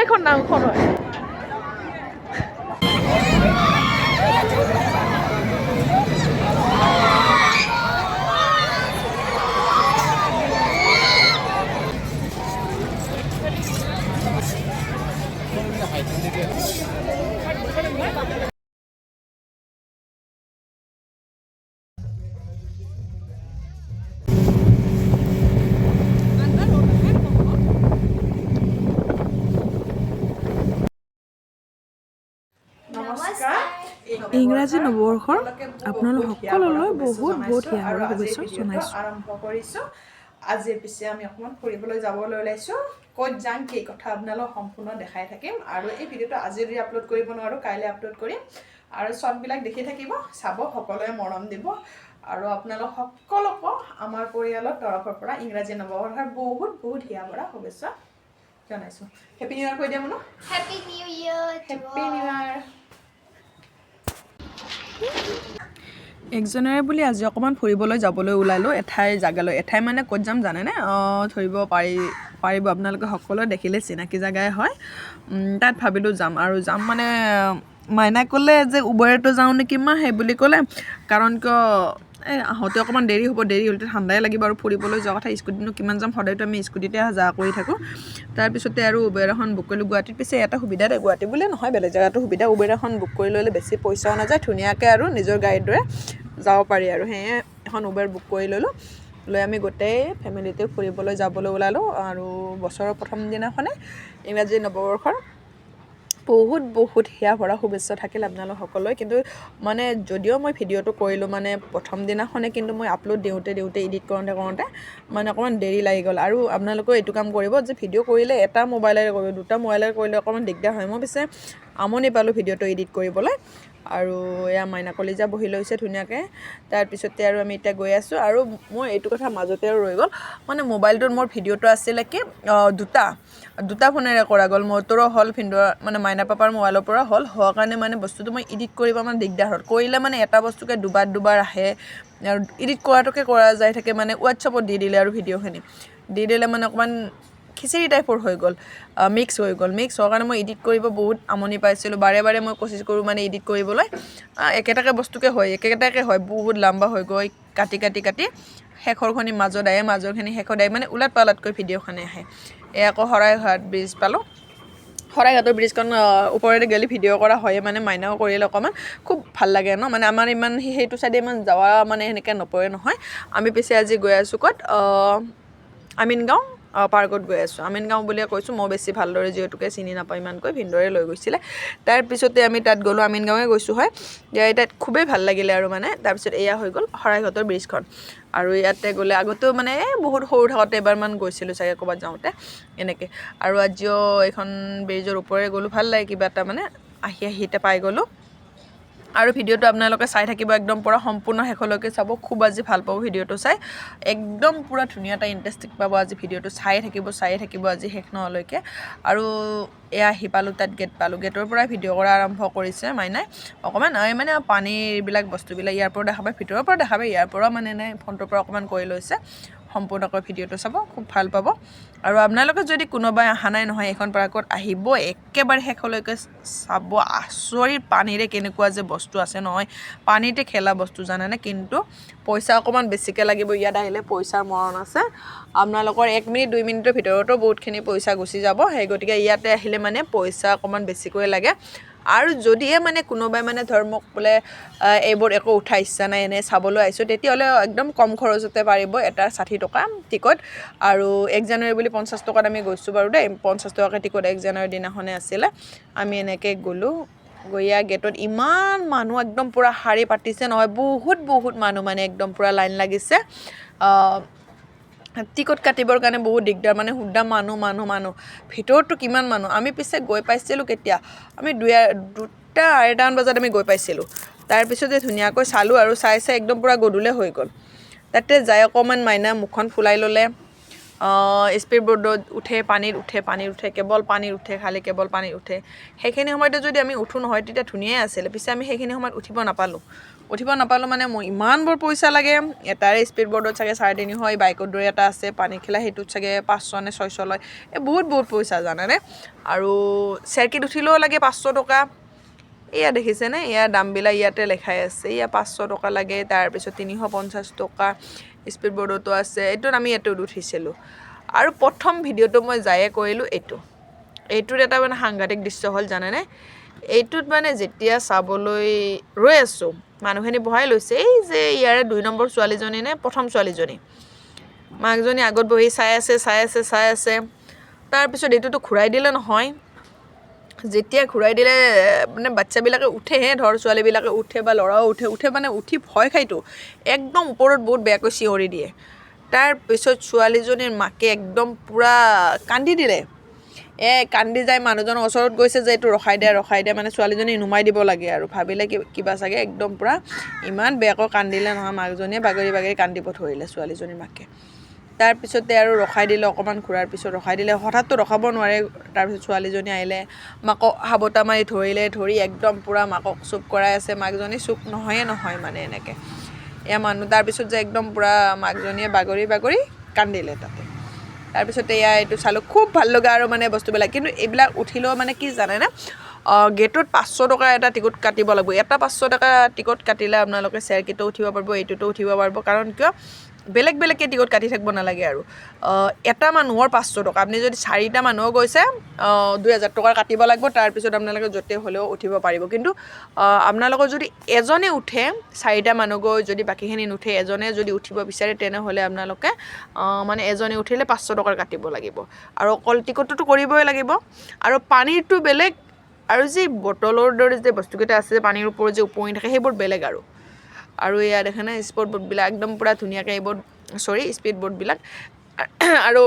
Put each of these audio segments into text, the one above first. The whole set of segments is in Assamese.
এইখন নাওখন হয় ইংৰাজী নৱবৰ্ষৰ আপোনালোক সকলোলৈ বহুত বহুত হিয়াৰ শুভেচ্ছা জনাইছোঁ আৰম্ভ কৰিছোঁ আজি পিছে আমি অকমান ফুৰিবলৈ যাবলৈ ওলাইছোঁ ক'ত যাম কি কথা আপোনালোক সম্পূৰ্ণ দেখাই থাকিম আৰু এই ভিডিঅ'টো আজি যদি আপলোড কৰিব নোৱাৰো কাইলৈ আপলোড কৰিম আৰু সববিলাক দেখি থাকিব চাব সকলোৱে মৰম দিব আৰু আপোনালোক সকলোকে আমাৰ পৰিয়ালৰ তৰফৰ পৰা ইংৰাজী নৱবৰ্ষৰ বহুত বহুত হিয়াৰ ভৰা শুভেচ্ছা জনাইছোঁ হেপী নিউ ইয়াৰ কৈ দিয়া মনো হেপী নিউ ইয়াৰ 1 জানুৱাৰী বুলি আজি অকমান ফুৰিবলৈ যাবলৈ ওলালো এঠাই জাগালৈ এঠাই মানে ক'ত যাম জানেনে ধৰিব পাৰিব আপোনালোকে সকলোৱে দেখিলে চিনাকি জাগাই হয় তাত ভাবিলো যাম আৰু যাম মানে মাইনা ক'লে যে উবেৰটো যাওঁ নেকি মা সেই বুলি ক'লে কাৰণ কিয় আহোঁতে অকমান দেৰি হ'ব দেৰি হ'লে ঠাণ্ডাই লাগিব আৰু ফুৰিবলৈ যোৱা কথা স্কুটিনো কিমান যাম সদায়তো আমি স্কুটিতে যা কৰি থাকোঁ তাৰপিছতে আৰু উবেৰ এখন বুক কৰিলোঁ গুৱাহাটীত পিছে এটা সুবিধা দে গুৱাহাটী বুলি নহয় বেলেগ জেগাতো সুবিধা উবেৰ এখন বুক কৰি ল'লে বেছি পইচাও নাযায় ধুনীয়াকৈ আৰু নিজৰ গাড়ীৰ দৰে যাব পাৰি আৰু সেয়ে এখন উবেৰ বুক কৰি ল'লোঁ লৈ আমি গোটেই ফেমিলিতে ফুৰিবলৈ যাবলৈ ওলালোঁ আৰু বছৰৰ প্ৰথম দিনাখনে ইংৰাজী নৱবৰ্ষৰ বহুত বহুত হিয়া ভৰা শুভেচ্ছা থাকিল আপোনালোক সকলোৱে কিন্তু মানে যদিও মই ভিডিঅ'টো কৰিলোঁ মানে প্ৰথম দিনাখনে কিন্তু মই আপলোড দিওঁতে এডিট কৰোঁতে মানে অকণমান দেৰি লাগি গ'ল আৰু আপোনালোকেও এইটো কাম কৰিব যে ভিডিঅ' কৰিলে এটা মোবাইলেৰে কৰিব দুটা মোবাইলেৰে কৰিলে অকণমান দিগদাৰ হয় মই পিছে আমনি পালোঁ ভিডিঅ'টো এডিট কৰিবলৈ আৰু এয়া মাইনা কলিজা বহি লৈছে ধুনীয়াকৈ তাৰপিছতে আৰু আমি এতিয়া গৈ আছোঁ আৰু মই এইটো কথা মাজতে আৰু ৰৈ গ'ল মানে মোবাইলটোত মোৰ ভিডিঅ'টো আছিলে কি দুটা ফোনেৰে কৰা গ'ল মোৰটোৰো হ'ল ভিন্দৰ মানে মাইনা পাপাৰ মোবাইলৰ পৰা হোৱাৰ কাৰণে মানে বস্তুটো মই এডিট কৰিব মানে দিগদাৰ হ'ল কৰিলে মানে এটা বস্তুকে দুবাৰ আহে আৰু এডিট কৰাটোকে কৰা যায় থাকে মানে হোৱাটছআপত দি দিলে আৰু ভিডিঅ'খিনি দি দিলে মানে অকণমান খিচিৰি টাইপৰ হৈ গ'ল মিক্স হোৱাৰ কাৰণে মই এডিট কৰিব বহুত আমনি পাইছিলোঁ বাৰে মই কোচিছ কৰোঁ মানে এডিট কৰিবলৈ একেটাকে বস্তুকে হয় একেটাকে হয় বহুত লম্বা হৈ গৈ কাটি শেষৰখিনি মাজত আহে মাজৰখিনি শেষত আহে মানে উলাট পালাতকৈ ভিডিঅ'খনে আহে আকৌ শৰাইঘাট ব্ৰিজ পালোঁ শৰাইঘাটৰ ব্ৰিজখন ওপৰেৰে গ'লে ভিডিঅ' কৰা হয় মানে মাইনাও কৰিলে অকণমান খুব ভাল লাগে ন মানে আমাৰ ইমান সেইটো চাইডে ইমান যোৱা মানে সেনেকৈ নপৰে নহয় আমি পিছে আজি গৈ আছোঁ ক'ত আমিনগাঁও পাৰ্কত গৈ আছোঁ আমিনগাঁও বুলিয়ে কৈছোঁ মই বেছি ভালদৰে যিহেতুকে চিনি নাপাওঁ ইমানকৈ ভিন্দৰে লৈ গৈছিলে তাৰপিছতে আমি তাত গ'লোঁ আমিনগাঁৱে গৈছোঁ হয় তাত খুবেই ভাল লাগিলে আৰু মানে তাৰপিছত এয়া হৈ গ'ল শৰাইঘাটৰ ব্ৰিজখন আৰু ইয়াতে গ'লে আগতেও মানে বহুত সৰু থাকোঁতে এবাৰমান গৈছিলোঁ চাগে ক'ৰবাত যাওঁতে এনেকৈ আৰু আজিও এইখন ব্ৰিজৰ ওপৰে গ'লোঁ ভাল লাগে কিবা এটা মানে আহিতে পাই গ'লোঁ আৰু ভিডিঅ'টো আপোনালোকে চাই থাকিব একদম পুৰা সম্পূৰ্ণ শেষলৈকে চাব খুব আজি ভাল পাব ভিডিঅ'টো চাই একদম পুৰা ধুনীয়া এটা ইণ্টাৰেষ্টিং পাব আজি ভিডিঅ'টো চাই থাকিব আজি শেষ নহলৈকে আৰু এয়া আহি পালোঁ তাত গেট পালোঁ গেটৰ পৰা ভিডিঅ' কৰা আৰম্ভ কৰিছে মাইনাই অকণমান মানে পানীবিলাক বস্তুবিলাক ইয়াৰ পৰা দেখাব ভিতৰৰ পৰা দেখাব ইয়াৰ পৰা মানে ফোনটোৰ পৰা অকণমান কৰি লৈছে সম্পূৰ্ণকৈ ভিডিঅ'টো চাব খুব ভাল পাব আৰু আপোনালোকে যদি কোনোবাই অহা নাই নহয় এখন পাৰ্কত আহিব একেবাৰে শেষলৈকে চাব আচৰিত পানীৰে কেনেকুৱা যে বস্তু আছে নহয় পানীতে খেলা বস্তু জানেনে কিন্তু পইচা অকণমান বেছিকৈ লাগিব ইয়াত আহিলে পইচাৰ মৰণ আছে আপোনালোকৰ 1 মিনিট 2 মিনিটৰ ভিতৰতো বহুতখিনি পইচা গুচি যাব সেই গতিকে ইয়াতে আহিলে মানে পইচা অকণমান বেছিকৈ লাগে আৰু যদিহে মানে কোনোবাই মানে ধৰ মোক বোলে এইবোৰ একো উঠা ইচ্ছা নাই এনে চাবলৈ আহিছোঁ তেতিয়াহ'লে একদম কম খৰচতে পাৰিব এটা 60 টকা টিকট আৰু 1 জানুৱাৰী বুলি 50 টকাত আমি গৈছোঁ বাৰু দেই 50 টকাকৈ টিকট 1 জানুৱাৰীৰ দিনাখনে আছিলে আমি এনেকৈ গ'লোঁ গৈয়া গেটত ইমান মানুহ একদম পুৰা শাৰী পাতিছে নহয় বহুত মানুহ মানে একদম পুৰা লাইন লাগিছে টিকট কাটিবৰ কাৰণে বহুত দিগদাৰ মানে সুদ্ধা মানুহ ভিতৰতো কিমান মানুহ আমি পিছে গৈ পাইছিলোঁ কেতিয়া আমি 2:30 বজাত আমি গৈ পাইছিলোঁ তাৰপিছতে ধুনীয়াকৈ চালোঁ আৰু চাই একদম পুৰা গধূলি হৈ গ'ল তাতে যাই অকণমান মাইনা মুখখন ফুলাই ল'লে স্পীড বোটত উঠে পানীত উঠে কেৱল পানীত উঠে খালি কেৱল পানীত উঠে সেইখিনি সময়তে যদি আমি উঠো নহয় তেতিয়া ধুনীয়াই আছিলে পিছে আমি সেইখিনি সময়ত উঠিব নাপালোঁ মানে মোৰ ইমান বৰ পইচা লাগে এটাৰে স্পীড বোটত চাগে 350 বাইকৰ দৰে এটা আছে পানী খেলা সেইটোত চাগে 500 নে 600 লয় বহুত পইচা জানানে আৰু চেৰকিত উঠিলেও লাগে 500 টকা এয়া দেখিছেনে ইয়াৰ দামবিলাক ইয়াতে লেখাই আছে ইয়া 500 টকা লাগে তাৰপিছত 350 টকা স্পীড বোৰ্ডতো আছে এইটোত আমি ইয়াতে উঠিছিলোঁ আৰু প্ৰথম ভিডিঅ'টো মই যায়ে কৰিলোঁ এইটোত এটা মানে সাংঘাতিক দৃশ্য হ'ল জানেনে এইটোত মানে যেতিয়া চাবলৈ ৰৈ আছোঁ মানুহখিনি বহাই লৈছে এই যে ইয়াৰে 2 নম্বৰ ছোৱালীজনী নে প্ৰথম ছোৱালীজনী মাকজনী আগত বহি চাই আছে তাৰপিছত এইটোতো ঘূৰাই দিলে নহয় যেতিয়া ঘূৰাই দিলে মানে বাচ্চাবিলাকে উঠেহে ধৰ ছোৱালীবিলাকে উঠে বা ল'ৰাও উঠে মানে উঠি ভয় খাইতো একদম ওপৰত বহুত বেয়াকৈ চিঞৰি দিয়ে তাৰপিছত ছোৱালীজনীৰ মাকে একদম পূৰা কান্দি দিলে কান্দি যায় মানুহজনৰ ওচৰত গৈছে যে এইটো ৰখাই দিয়া মানে ছোৱালীজনী নুমাই দিব লাগে আৰু ভাবিলে কিবা চাগে একদম পূৰা ইমান বেয়াকৈ কান্দিলে নহয় মাকজনীয়ে বাগৰি কান্দিব ধৰিলে ছোৱালীজনীৰ মাকে তাৰপিছতে আৰু ৰখাই দিলে অকণমান ঘূৰাৰ পিছত ৰখাই দিলে হঠাৎতো ৰখাব নোৱাৰে তাৰপিছত ছোৱালীজনী আহিলে মাকক হাবতা মাৰি ধৰি একদম পূৰা মাকক চুপ কৰাই আছে মাকজনী চুপ নহয় মানে এনেকৈ এয়া মানুহ তাৰপিছত যে একদম পূৰা মাকজনীয়ে বাগৰি কান্দিলে তাতে তাৰপিছতে এইটো চালোঁ খুব ভাল লগা আৰু মানে বস্তুবিলাক কিন্তু এইবিলাক উঠিলেও মানে কি জানেনে গেটত 500 টকা এটা টিকট কাটিব লাগিব এটা 500 টকা টিকট কাটিলে আপোনালোকে চেৰকিটো উঠিব পাৰিব এইটোতো উঠিব পাৰিব কাৰণ কিয় বেলেগকৈ টিকট কাটি থাকিব নালাগে আৰু এটা মানুহৰ 500 টকা আপুনি যদি 4টা মানুহ গৈছে 2000 টকা কাটিব লাগিব তাৰপিছত আপোনালোকে য'তে হ'লেও উঠিব পাৰিব কিন্তু আপোনালোকৰ যদি এজনে উঠে 4টা মানুহ গৈ যদি বাকীখিনি নুঠে এজনে যদি উঠিব বিচাৰে তেনেহ'লে আপোনালোকে মানে এজনে উঠিলে 500 টকাৰ কাটিব লাগিব আৰু অকল টিকটটো কৰিবই লাগিব আৰু পানীৰটো বেলেগ আৰু যি বটলৰ দৰে যে বস্তুকেইটা আছে পানীৰ ওপৰত যে উপঙি থাকে সেইবোৰ বেলেগ আৰু এয়া দেখে না স্পীড বোটবিলাক একদম পূৰা ধুনীয়াকৈ স্পীড বোটবিলাক আৰু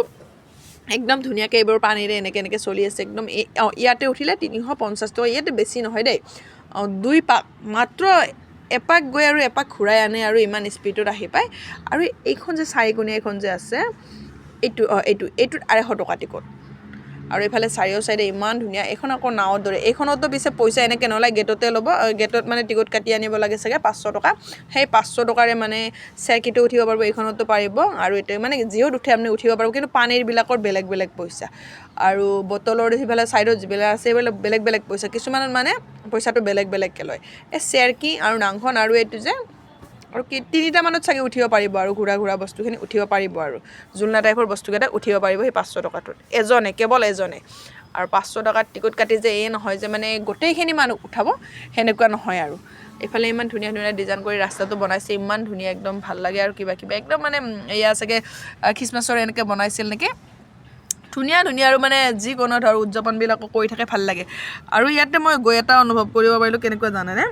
একদম ধুনীয়াকৈ এইবোৰ পানীৰে এনেকৈ চলি আছে একদম ইয়াতে উঠিলে 350 টকা ইয়াতে বেছি নহয় দেই 2 পাক মাত্ৰ এপাক গৈ আৰু এপাক ঘূৰাই আনে আৰু ইমান স্পীডত আহি পায় আৰু এইখন যে 4কোণীয়া এইখন যে আছে এইটোত 250 টকা টিকট আৰু এইফালে চাৰিও চাইডে ইমান ধুনীয়া এইখন আকৌ নাৱৰ দৰে এইখনতো পিছে পইচা এনেকৈ নলয় গেটতে ল'ব গেটত মানে টিকট কাটি আনিব লাগে চাগে 500 টকা সেই 500 টকাৰে মানে চেৰকিটো উঠিব পাৰিব এইখনতো পাৰিব আৰু এইটো মানে যিহত উঠে আপুনি উঠিব পাৰিব কিন্তু পানীৰবিলাকৰ বেলেগ পইচা আৰু বটলৰ সিফালে চাইডত যিবিলাক আছে এইবিলাক বেলেগ পইচা কিছুমানত মানে পইচাটো বেলেগকৈ লয় চেৰকি আৰু নাংখন আৰু এইটো যে আৰু 3টা মানত চাগে উঠিব পাৰিব আৰু ঘূৰা বস্তুখিনি উঠিব পাৰিব আৰু জুলনা টাইপৰ বস্তুকেইটা উঠিব পাৰিব সেই 500 টকাটোত কেৱল এজনে আৰু 500 টকাত টিকট কাটি যে নহয় যে মানে গোটেইখিনি মানুহ উঠাব সেনেকুৱা নহয় আৰু এইফালে ইমান ধুনীয়া ডিজাইন কৰি ৰাস্তাটো বনাইছে ইমান ধুনীয়া একদম ভাল লাগে আৰু কিবা একদম মানে এয়া চাগে খ্ৰীষ্টমাছৰ এনেকৈ বনাইছিল নেকি ধুনীয়া আৰু মানে যিকোনো ধৰ উদযাপনবিলাকো কৰি থাকে ভাল লাগে আৰু ইয়াতে মই গৈ এটা অনুভৱ কৰিব পাৰিলোঁ কেনেকুৱা জানেনে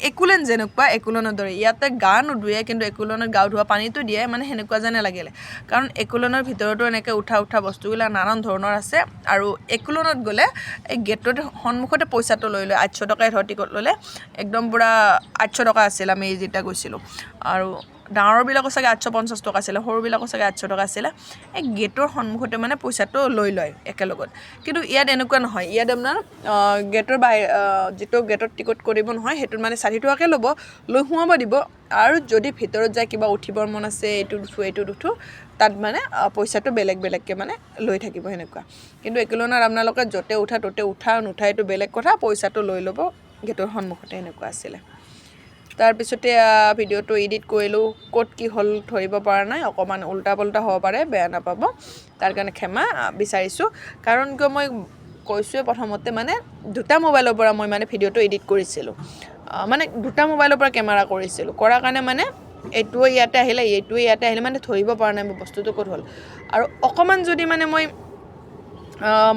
একুলেন যেনেকুৱা একুলনৰ দৰে ইয়াতে গা নুধুৱে কিন্তু একুলনত গা ধোৱা পানীটো দিয়ে মানে সেনেকুৱা যেনে লাগিলে কাৰণ একুলনৰ ভিতৰতো এনেকৈ উঠা বস্তুবিলাক নানান ধৰণৰ আছে আৰু একুলনত গ'লে এই গেটৰ সন্মুখতে পইচাটো লৈ লয় 800 টকাই ধৰ টিকট ল'লে একদম পূৰা 800 টকা আছিল আমি যেতিয়া গৈছিলোঁ আৰু ডাঙৰবিলাকো চাগে 850 টকা আছিলে সৰুবিলাকো চাগে 800 টকা আছিলে এই গেটৰ সন্মুখতে মানে পইচাটো লৈ লয় একেলগত কিন্তু ইয়াত এনেকুৱা নহয় ইয়াত আপোনাৰ গেটৰ যিটো গেটত টিকট কৰিব নহয় সেইটোত মানে 60 টকাকৈ ল'ব লৈ সোমাব দিব আৰু যদি ভিতৰত যায় কিবা উঠিবৰ মন আছে এইটোত উঠো তাত মানে পইচাটো বেলেগকৈ মানে লৈ থাকিব সেনেকুৱা কিন্তু একেলনত আপোনালোকে য'তে উঠা ত'তে উঠা নুঠা এইটো বেলেগ কথা পইচাটো লৈ ল'ব গেটৰ সন্মুখতে এনেকুৱা আছিলে তাৰপিছতে ভিডিঅ'টো এডিট কৰিলোঁ ক'ত কি হ'ল ধৰিব পৰা নাই অকণমান উল্টা পুল্টা হ'ব পাৰে বেয়া নাপাব তাৰ কাৰণে ক্ষমা বিচাৰিছোঁ কাৰণ কিয় মই কৈছোঁৱে প্ৰথমতে মানে 2টা মোবাইলৰ পৰা মই মানে ভিডিঅ'টো এডিট কৰিছিলোঁ মানে 2টা মোবাইলৰ পৰা কেমেৰা কৰিছিলোঁ কৰাৰ কাৰণে মানে এইটোৱে ইয়াতে আহিলে মানে ধৰিব পৰা নাই বস্তুটো ক'ত হ'ল আৰু অকণমান যদি মানে মই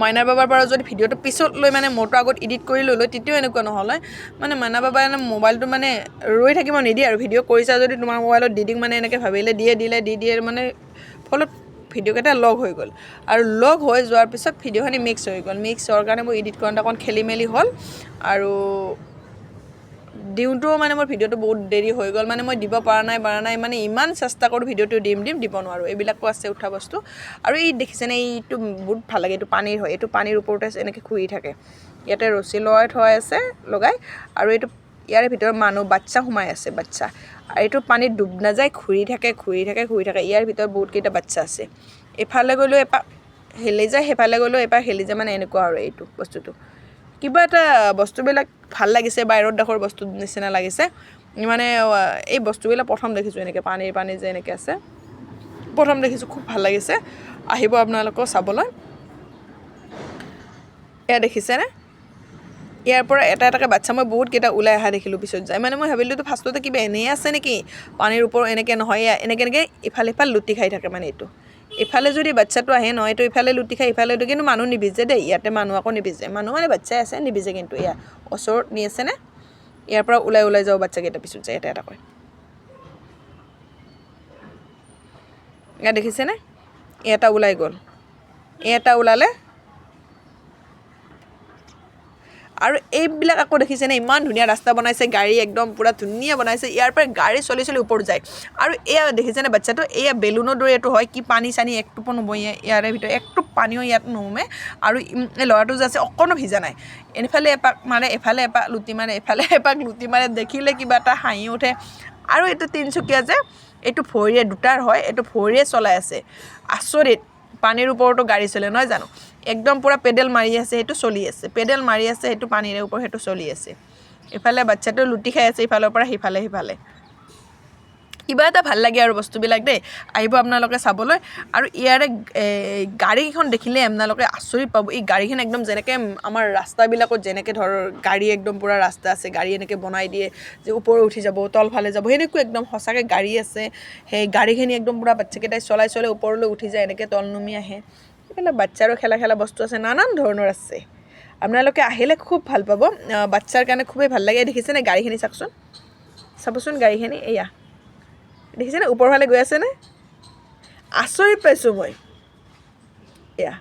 মাইনাৰ বাবাৰ পৰা যদি ভিডিঅ'টো পিছত লৈ মানে মোৰটো আগত এডিট কৰি লৈ তেতিয়াও এনেকুৱা নহ'লে মানে মাইনাৰ বাবাই মোবাইলটো মানে ৰৈ থাকিব নিদিয়ে আৰু ভিডিঅ' কৰিছা যদি তোমাৰ মোবাইলত দি দিম মানে এনেকৈ ভাবিলে দিয়ে মানে ফলত ভিডিঅ'কেইটা লগ হৈ গ'ল আৰু লগ হৈ যোৱাৰ পিছত ভিডিঅ'খিনি মিক্স হৈ গ'ল মিক্স হোৱাৰ কাৰণে মোৰ এডিট কৰোঁতে অকণ খেলি মেলি হ'ল আৰু দিওঁতো মানে মোৰ ভিডিঅ'টো বহুত দেৰি হৈ গ'ল মানে মই দিব পৰা নাই মানে ইমান চেষ্টা কৰোঁ ভিডিঅ'টো দিব নোৱাৰোঁ এইবিলাকো আছে উঠা বস্তু আৰু এই দেখিছেনে এইটো বহুত ভাল লাগে এইটো পানীৰ হয় এইটো পানীৰ ওপৰতে এনেকৈ ঘূৰি থাকে ইয়াতে ৰছী লগাই আৰু এইটো ইয়াৰে ভিতৰত মানুহ বাচ্চা সোমাই আছে বাচ্চা আৰু এইটো পানীত ডুব নাযায় ঘূৰি থাকে ইয়াৰ ভিতৰত বহুতকেইটা বাচ্চা আছে এফালে গ'লেও এপাক হেলি যায় সেইফালে গ'লেও এপাক হেলি যায় মানে এনেকুৱা আৰু এইটো বস্তুটো কিবা এটা বস্তুবিলাক ভাল লাগিছে বাহিৰত দেশৰ বস্তু নিচিনা লাগিছে মানে এই বস্তুবিলাক প্ৰথম দেখিছোঁ এনেকৈ পানী যে এনেকৈ আছে প্ৰথম দেখিছোঁ খুব ভাল লাগিছে আহিব আপোনালোকক চাবলৈ এয়া দেখিছেনে ইয়াৰ পৰা এটা এটাকৈ বাচ্চা মই বহুতকেইটা ওলাই অহা দেখিলোঁ পিছত যায় মানে মই ভাবিলোঁ ফাৰ্ষ্টতে কিবা এনেই আছে নেকি পানীৰ ওপৰত এনেকৈ নহয় এনেকৈ ইফাল লুটি খাই থাকে মানে এইটো ইফালে যদি বাচ্চাটো আহে নহয় এইটো ইফালে লুটি খাই ইফালেতো কিন্তু মানুহ নিভিজে দেই ইয়াতে মানুহ আকৌ নিভিজে মানুহ মানে বাচ্চাই আছে নিভিজে কিন্তু এয়া ওচৰত নি আছেনে ইয়াৰ পৰা ওলাই যাওঁ বাচ্চাকেইটা পিছত যায় এটা এটাকৈ ইয়াত দেখিছেনে এটা ওলাই গ'ল এটা ওলালে আৰু এইবিলাক আকৌ দেখিছেনে ইমান ধুনীয়া ৰাস্তা বনাইছে গাড়ী একদম পুৰা ধুনীয়া বনাইছে ইয়াৰ পৰা গাড়ী চলি ওপৰত যায় আৰু এয়া দেখিছেনে বাচ্চাটো এয়া বেলুনৰ দৰে এইটো হয় কি পানী চানী একটোপো নবই ইয়াৰে ভিতৰত একটো পানীও ইয়াত নোসোমে আৰু এই ল'ৰাটো যে আছে অকণো ভিজা নাই এফালে এপাক মাৰে এফালে এপাক লুটি মাৰে এফালে এপাক লুটি মাৰে দেখিলে কিবা এটা হাঁহি উঠে আৰু এইটো তিনিচুকীয়া যে এইটো ভৰিয়ে দুটাৰ হয় এইটো ভৰিয়ে চলাই আছে আচৰিত পানীৰ ওপৰতো গাড়ী চলে নহয় জানো একদম পুৰা পেডেল মাৰি আছে সেইটো চলি আছে পেডেল মাৰি আছে সেইটো পানীৰ ওপৰত সেইটো চলি আছে ইফালে বাচ্চাটো লুটি খাই আছে ইফালৰ পৰা সিফালে কিবা এটা ভাল লাগে আৰু বস্তুবিলাক দেই আহিব আপোনালোকে চাবলৈ আৰু ইয়াৰে গাড়ীখন দেখিলে আপোনালোকে আচৰিত পাব এই গাড়ীখন একদম যেনেকৈ আমাৰ ৰাস্তাবিলাকত যেনেকৈ ধৰ গাড়ী একদম পুৰা ৰাস্তা আছে গাড়ী এনেকৈ বনাই দিয়ে যে ওপৰত উঠি যাব তলফালে যাব সেনেকৈ একদম সঁচাকৈ গাড়ী আছে সেই গাড়ীখিনি একদম পুৰা বাচ্চাকেইটাই চলাই ওপৰলৈ উঠি যায় এনেকৈ তল নুমি আহে এইবিলাক বাচ্চাৰো খেলা বস্তু আছে নানান ধৰণৰ আছে আপোনালোকে আহিলে খুব ভাল পাব বাচ্চাৰ কাৰণে খুবেই ভাল লাগে দেখিছেনে গাড়ীখিনি চাবচোন গাড়ীখিনি এয়া দেখিছেনে ওপৰ ফালে গৈ আছেনে আচৰিত পাইছোঁ মই এয়া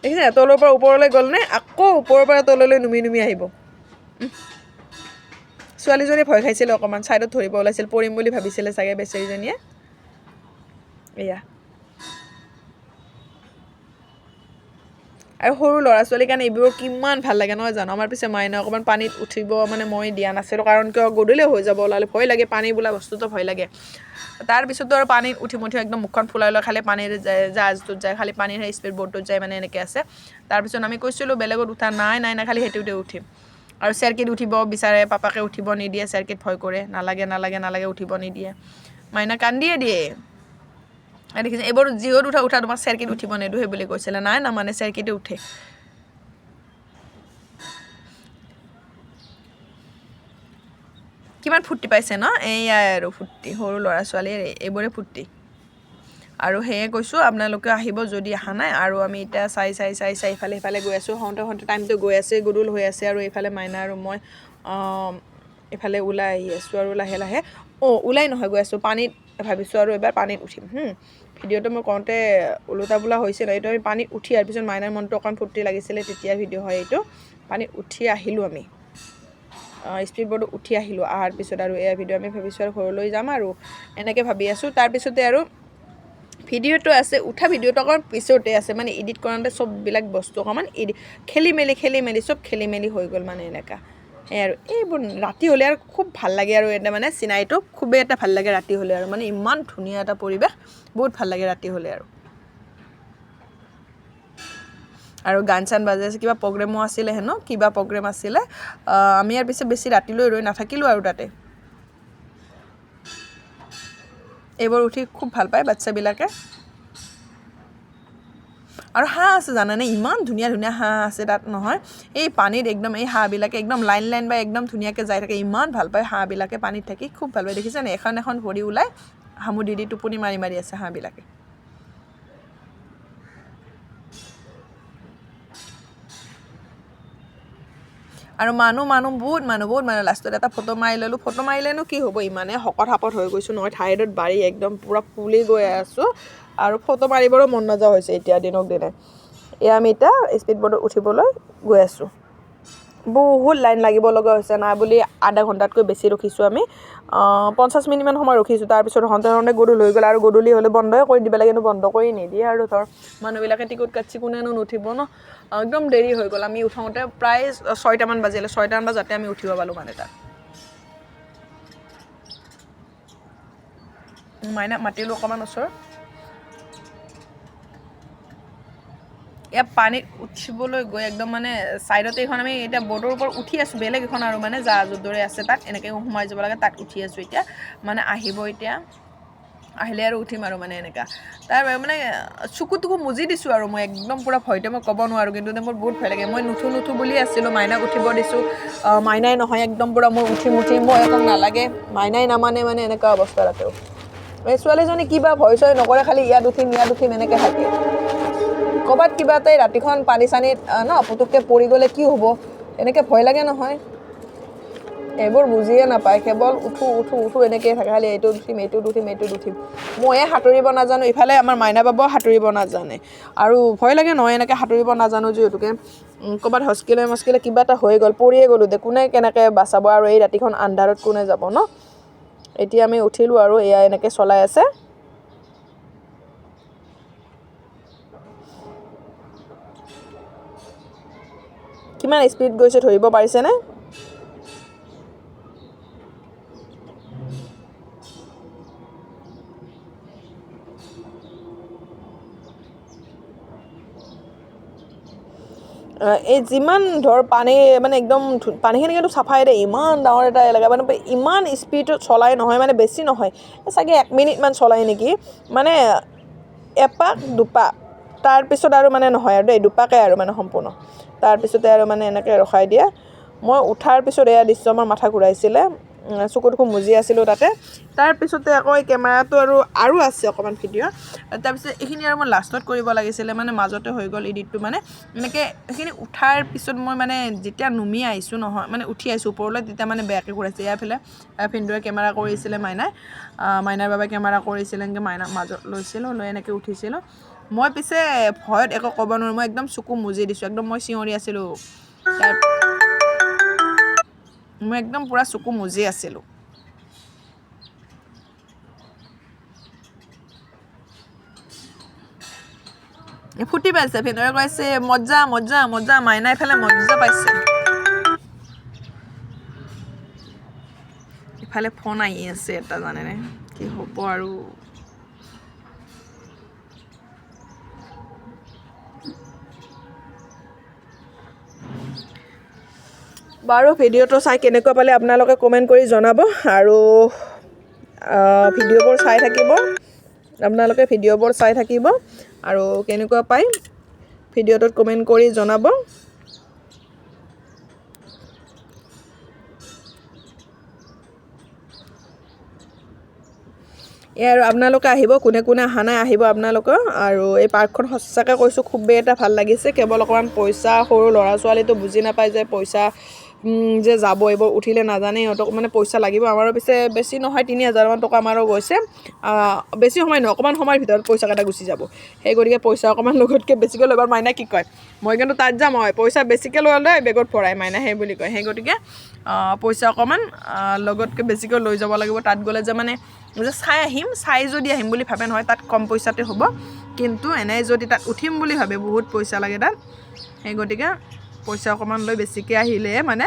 দেখিছে তলৰ পৰা ওপৰলৈ গ'লনে আকৌ ওপৰৰ পৰা তললৈ নুমি আহিব ছোৱালীজনীয়ে ভয় খাইছিলে অকণমান ছাইডত ধৰিব ওলাইছিল পৰিম বুলি ভাবিছিলে চাগে বেচেৰীজনীয়ে এয়া আৰু সৰু ল'ৰা ছোৱালীৰ কাৰণে এইবোৰ কিমান ভাল লাগে নহয় জানো আমাৰ পিছে মাইনা অকণমান পানীত উঠিব মানে মই দিয়া নাছিলোঁ কাৰণ কিয় গধূলি হৈ যাব ওলালে ভয় লাগে পানী বোলা বস্তুটো ভয় লাগে তাৰপিছতো আৰু পানীত উঠি একদম মুখখন ফুলাই লৈ খালি পানীৰ জাহাজটোত যায় খালি পানীৰ সেই স্পীড ব'টটোত যায় মানে এনেকৈ আছে তাৰপিছত আমি কৈছিলোঁ বেলেগত উঠা নাই খালি সেইটোতে উঠিম আৰু চেৰকিত উঠিব বিচাৰে পাপাকে উঠিব নিদিয়ে চেৰকিত ভয় কৰে নালাগে উঠিব নিদিয়ে মাইনা কান্দিয়ে দিয়ে দেখিছে এইবোৰ যিহত উঠা তোমাক চেৰকিত উঠিব নিদিওঁ সেই বুলি কৈছিলে নাই মানে চেৰকিতে উঠে কিমান ফূৰ্তি পাইছে ন এইয়াই আৰু ফূৰ্তি সৰু ল'ৰা ছোৱালীৰ এইবোৰে ফূৰ্তি আৰু সেয়ে কৈছোঁ আপোনালোকে আহিব যদি অহা নাই আৰু আমি এতিয়া চাই ইফালে গৈ আছোঁ হওঁতে টাইমটো গৈ আছে গধূল হৈ আছে আৰু এইফালে মাইনা আৰু মই এইফালে ওলাই আহি আছোঁ আৰু লাহে ওলাই নহয় গৈ আছোঁ পানীত ভাবিছোঁ আৰু এবাৰ পানীত উঠিম ভিডিঅ'টো মই কওঁতে ওলোটা বোলা হৈছিল এইটো আমি পানীত উঠি অহাৰ পিছত মাইনাৰ মনটো অকণ ফূৰ্তি লাগিছিলে তেতিয়া ভিডিঅ' হয় এইটো পানীত উঠি আহিলোঁ আমি স্পীড ব'ৰ্ডত উঠি আহিলোঁ অহাৰ পিছত আৰু এয়া ভিডিঅ' আমি ভাবিছোঁ আৰু ঘৰলৈ যাম আৰু এনেকৈ ভাবি আছোঁ তাৰপিছতে আৰু ভিডিঅ'টো আছে উঠা ভিডিঅ'টো অকণমান পিছতে আছে মানে এডিট কৰোঁতে চববিলাক বস্তু অকণমান খেলি মেলি চব খেলি মেলি হৈ গ'ল মানে এনেকুৱা সেই আৰু এইবোৰ ৰাতি হ'লে আৰু খুব ভাল লাগে আৰু এটা মানে চিনাৰীটো খুবেই এটা ভাল লাগে ৰাতি হ'লে আৰু মানে ইমান ধুনীয়া এটা পৰিৱেশ বহুত ভাল লাগে ৰাতি হ'লে আৰু গান চান বাজি আছে কিবা প্ৰগ্ৰেমো আছিলে হেনো কিবা প্ৰগ্ৰেম আছিলে আমি ইয়াৰ পিছত বেছি ৰাতিলৈ ৰৈ নাথাকিলোঁ আৰু তাতে এইবোৰ উঠি খুব ভাল পায় বাচ্চাবিলাকে আৰু হাঁহ আছে জানানে ইমান ধুনীয়া হাঁহ আছে তাত নহয় এই পানীত একদম এই হাঁহবিলাকে একদম লাইন বা একদম ধুনীয়াকৈ যাই থাকে ইমান ভাল পায় হাঁহবিলাকে পানীত থাকি খুব ভাল পায় দেখিছেনে এখন ভৰি ওলাই হামু দি টোপনি মাৰি আছে হাঁহবিলাকে আৰু মানুহ বহুত মানুহ লাষ্টত এটা ফটো মাৰি ল'লোঁ ফটো মাৰিলেনো কি হ'ব ইমানে শকত হাপত হৈ গৈছোঁ নহয় থাইৰয়ড বাঢ়ি একদম পূৰা ফুলি গৈ আছোঁ আৰু ফটো মাৰিবৰো মন নোযোৱা হৈছে এতিয়া দিনক দিনে এয়া আমি এতিয়া স্পীড ব'ৰ্ডত উঠিবলৈ গৈ আছোঁ বহুত লাইন লাগিব লগা হৈছে নাই বুলি আধা ঘণ্টাতকৈ বেছি ৰখিছোঁ আমি 50 মিনিটমান সময় ৰখিছোঁ তাৰপিছত হওঁতে গধূলি হৈ গ'ল আৰু গধূলি হ'লে বন্ধই কৰি দিব লাগে কিন্তু বন্ধ কৰি নিদিয়ে আৰু ধৰ মানুহবিলাকে টিকট কাটছি কোনেনো নুঠিব ন একদম দেৰি হৈ গ'ল আমি উঠাওঁতে প্ৰায় 6টামান বাজিলে 6টামান বজাতে আমি উঠিব পালোঁ মানে তাত মাইনা মাতিলোঁ অকণমান ওচৰ ইয়াত পানীত উঠিবলৈ গৈ একদম মানে ছাইডতে এখন আমি এতিয়া বৰ্ডৰ ওপৰত উঠি আছোঁ বেলেগ এখন আৰু মানে জাহাজৰ দৰে আছে তাত এনেকৈ সোমাই যাব লাগে তাত উঠি আছোঁ এতিয়া মানে আহিব এতিয়া আহিলে আৰু উঠিম আৰু মানে এনেকুৱা তাৰ মানে চকুটোকো মুজি দিছোঁ আৰু মই একদম পূৰা ভয়তে মই ক'ব নোৱাৰোঁ কিন্তু মোৰ বহুত ভয় লাগে মই নুঠো বুলি আছিলোঁ মাইনাক উঠিব দিছোঁ মাইনাই নহয় একদম পূৰা মই উঠিম মই একদম নালাগে মাইনাই নামানে মানে এনেকুৱা অৱস্থা ৰাখেও এই ছোৱালীজনী কিবা ভয় চয় নকৰে খালি ইয়াত উঠিম এনেকৈ থাকে ক'ৰবাত কিবা এটা ৰাতিখন পানী চানীত ন পুতুককৈ পৰি গ'লে কি হ'ব এনেকৈ ভয় লাগে নহয় এইবোৰ বুজিয়ে নাপায় কেৱল উঠো এনেকৈ থাকে খালি এইটো উঠিম ময়ে সাঁতুৰিব নাজানো ইফালে আমাৰ মাইনা বাবাও সাঁতুৰিব নাজানে আৰু ভয় লাগে নহয় এনেকৈ সাঁতুৰিব নাজানো যিহেতুকে ক'ৰবাত হস্কিলে কিবা এটা হৈ গ'ল পৰিয়ে গ'লোঁ দে কোনে কেনেকৈ বাচাব আৰু এই ৰাতিখন আন্ধাৰত কোনে যাব ন এতিয়া আমি উঠিলোঁ আৰু এয়া এনেকৈ চলাই আছে কিমান স্পীড গৈছে ধৰিব পাৰিছেনে এই যিমান ধৰ পানী মানে একদম পানীখিনি কিন্তু চাফাই দেই ইমান ডাঙৰ এটা এলেকা মানে ইমান স্পীডত চলাই নহয় মানে বেছি নহয় চাগে 1 মিনিটমান চলাই নেকি মানে এপাক দুপাক তাৰপিছত আৰু মানে নহয় আৰু দেই দুপাকে আৰু মানে সম্পূৰ্ণ তাৰপিছতে আৰু মানে এনেকৈ ৰখাই দিয়ে মই উঠাৰ পিছত এয়া দৃশ্য আমাৰ মাথা ঘূৰাইছিলে চকুটো মুজি আছিলোঁ তাতে তাৰপিছতে আকৌ এই কেমেৰাটো আৰু আছে অকণমান ভিডিঅ' তাৰপিছত এইখিনি আৰু মই লাষ্টত কৰিব লাগিছিলে মানে মাজতে হৈ গ'ল এডিটটো মানে এনেকৈ সেইখিনি উঠাৰ পিছত মই মানে যেতিয়া নুমি আহিছোঁ নহয় মানে উঠি আহিছোঁ ওপৰলৈ তেতিয়া মানে বেয়াকৈ ঘূৰাইছে ইয়াৰফালে ভিনদেউৱে কেমেৰা কৰিছিলে মাইনাৰ বাবে কেমেৰা কৰিছিলে এনেকৈ মাইনাক মাজত লৈছিলোঁ লৈ এনেকৈ উঠিছিলোঁ মই পিছে ভয়ত একো ক'ব নোৱাৰোঁ মই একদম চকু মুজি দিছোঁ একদম মই চিঞৰি আছিলোঁ মই একদম পূৰা চকু মুজি আছিলোঁ ফুটি পাইছে ভিনদেউৱে কৈছে মজা মাইনাই ইফালে মজা পাইছে ইফালে ফোন আহি আছে এটা জানেনে কি হ'ব আৰু বাৰু ভিডিঅ'টো চাই কেনেকুৱা পালে আপোনালোকে কমেণ্ট কৰি জনাব আৰু ভিডিঅ'বোৰ চাই থাকিব আপোনালোকে ভিডিঅ'বোৰ চাই থাকিব আৰু কেনেকুৱা পায় ভিডিঅ'টোত কমেণ্ট কৰি জনাব এই আৰু আপোনালোকে আহিব কোনে অহা নাই আহিব আপোনালোকৰ আৰু এই পাৰ্কখন সঁচাকৈ কৈছোঁ খুবেই এটা ভাল লাগিছে কেৱল অকণমান পইচা সৰু ল'ৰা ছোৱালীটো বুজি নাপায় যে পইচা যে যাব এইবোৰ উঠিলে নাজানে সিহঁতক মানে পইচা লাগিব আমাৰো পিছে বেছি নহয় 3000মান টকা আমাৰো গৈছে বেছি সময় নহয় অকণমান সময়ৰ ভিতৰত পইচাকেইটা গুচি যাব সেই গতিকে পইচা অকণমান লগতকৈ বেছিকৈ লৈ মাইনাই কি কয় মই কিন্তু তাত যাম পইচা বেছিকৈ লৈ লৈ বেগত ভৰাই মাইনাই সেই বুলি কয় সেই গতিকে পইচা অকণমান লগতকৈ বেছিকৈ লৈ যাব লাগিব তাত গ'লে যে মানে যে চাই যদি আহিম বুলি ভাবে নহয় তাত কম পইচাতে হ'ব কিন্তু এনেই যদি তাত উঠিম বুলি ভাবে বহুত পইচা লাগে তাত সেই গতিকে পইচা অকণমান লৈ বেছিকৈ আহিলে মানে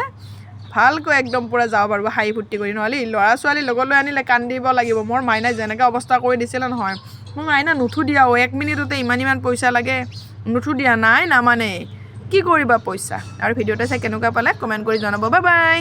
ভালকৈ একদম পূৰা যাব পাৰিব হাঁহি ফূৰ্তি কৰি নহ'লে ল'ৰা ছোৱালী লগলৈ আনিলে কান্দিব লাগিব মোৰ মাইনাই যেনেকৈ অৱস্থা কৰি দিছিলে নহয় মোৰ মাইনা নুঠো দিয়া 1 মিনিটতে ইমান পইচা লাগে নুঠো দিয়া নাই নামানে কি কৰিবা পইচা আৰু ভিডিঅ'টো চাই কেনেকুৱা পালে কমেণ্ট কৰি জনাব বাই বাই